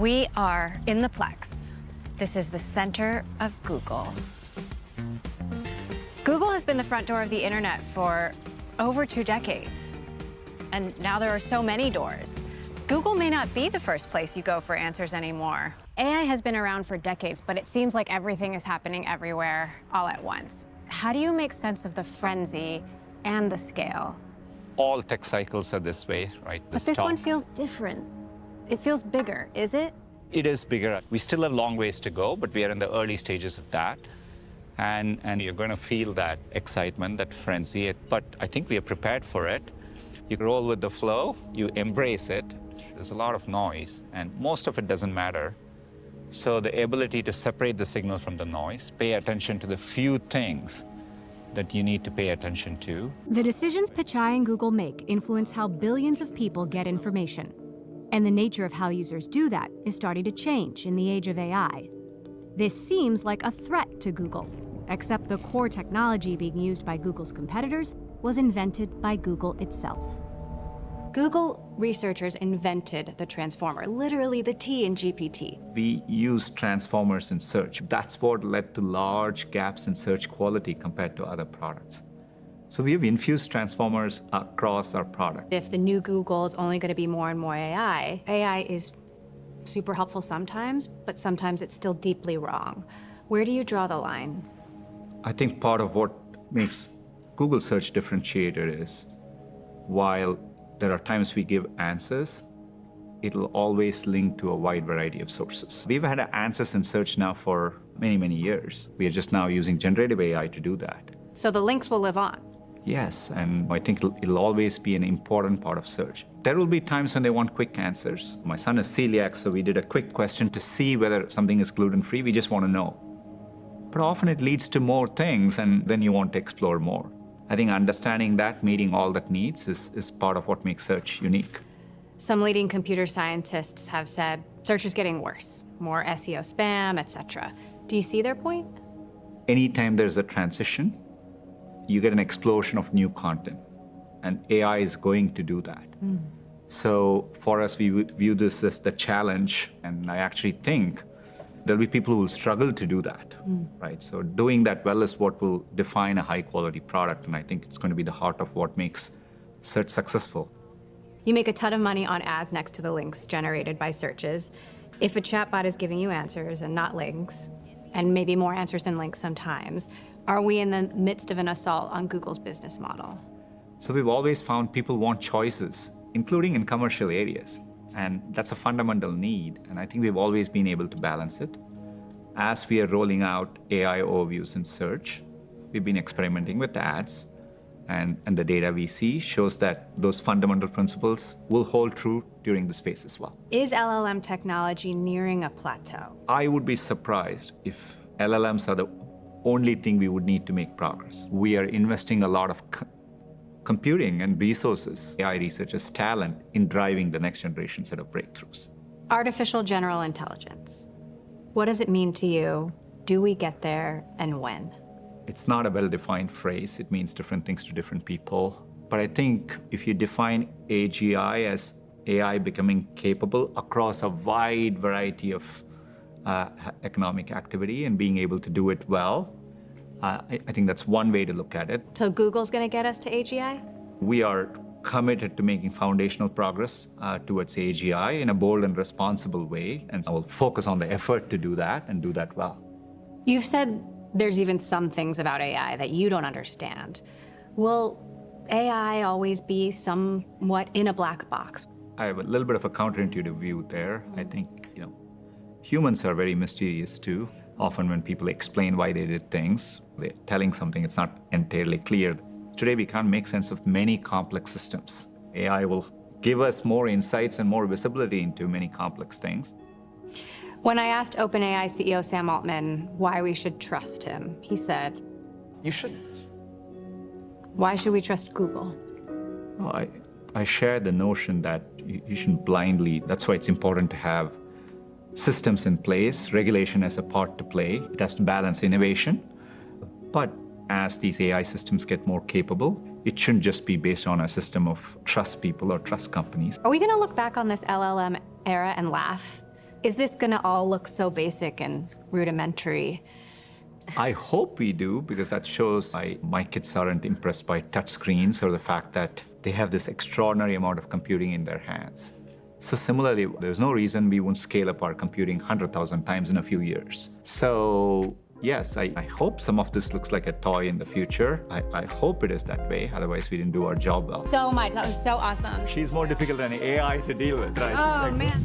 We are in the Plex. This is the center of Google. Google has been the front door of the internet for over 2 decades. And now there are so many doors. Google may not be the first place you go for answers anymore. AI has been around for decades, but it seems like everything is happening everywhere all at once. How do you make sense of the frenzy and the scale? All tech cycles are this way, right? But this one feels different. It feels bigger, is it? It is bigger. We still have long ways to go, but we are in the early stages of that. And you're going to feel that excitement, that frenzy. But I think we are prepared for it. You roll with the flow, you embrace it. There's a lot of noise, and most of it doesn't matter. So the ability to separate the signal from the noise, pay attention to the few things that you need to pay attention to. The decisions Pichai and Google make influence how billions of people get information. And the nature of how users do that is starting to change in the age of AI. This seems like a threat to Google, except the core technology being used by Google's competitors was invented by Google itself. Google researchers invented the transformer, literally the T in GPT. We use transformers in search. That's what led to large gaps in search quality compared to other products. So we have infused transformers across our product. If the new Google is only going to be more and more AI, AI is super helpful sometimes, but sometimes it's still deeply wrong. Where do you draw the line? I think part of what makes Google search differentiated is while there are times we give answers, it'll always link to a wide variety of sources. We've had answers in search now for many, many years. We are just now using generative AI to do that. So the links will live on? Yes, and I think it'll always be an important part of search. There will be times when they want quick answers. My son is celiac, so we did a quick question to see whether something is gluten-free. We just want to know. But often it leads to more things, and then you want to explore more. I think understanding that, meeting all that needs, is part of what makes search unique. Some leading computer scientists have said search is getting worse, more SEO spam, etc. Do you see their point? Anytime there's a transition, you get an explosion of new content, and AI is going to do that. So for us, we view this as the challenge, and I actually think there'll be people who will struggle to do that, right? So doing that well is what will define a high-quality product, and I think it's going to be the heart of what makes search successful. You make a ton of money on ads next to the links generated by searches. If a chatbot is giving you answers and not links, and maybe more answers than links sometimes, are we in the midst of an assault on Google's business model? So we've always found people want choices, including in commercial areas. And that's a fundamental need, and I think we've always been able to balance it. As we are rolling out AI overviews in search, we've been experimenting with ads, and the data we see shows that those fundamental principles will hold true during this phase as well. Is LLM technology nearing a plateau? I would be surprised if LLMs are the only thing we would need to make progress. We are investing a lot of computing and resources, AI researchers' talent in driving the next generation set of breakthroughs. Artificial general intelligence. What does it mean to you? Do we get there, and when? It's not a well-defined phrase. It means different things to different people. But I think if you define AGI as AI becoming capable across a wide variety of economic activity and being able to do it well, I think that's one way to look at it. So Google's going to get us to AGI? We are committed to making foundational progress towards AGI in a bold and responsible way, and I will focus on the effort to do that and do that well. You've said there's even some things about AI that you don't understand. Will AI always be somewhat in a black box? I have a little bit of a counterintuitive view there. I think, humans are very mysterious too. Often when people explain why they did things, they're telling something it's not entirely clear. Today, we can't make sense of many complex systems. AI will give us more insights and more visibility into many complex things. When I asked OpenAI CEO Sam Altman why we should trust him, he said, "You shouldn't." Why should we trust Google? Well, I share the notion that you shouldn't blindly, that's why it's important to have systems in place. Regulation has a part to play. It has to balance innovation. But as these AI systems get more capable, it shouldn't just be based on a system of trust people or trust companies. Are we going to look back on this LLM era and laugh? Is this going to all look so basic and rudimentary? I hope we do, because that shows my kids aren't impressed by touch screens or the fact that they have this extraordinary amount of computing in their hands. So similarly, there's no reason we won't scale up our computing 100,000 times in a few years. So yes, I hope some of this looks like a toy in the future. I hope it is that way, otherwise we didn't do our job well. So much, that was so awesome. She's more difficult than AI to deal with, right? Oh, man.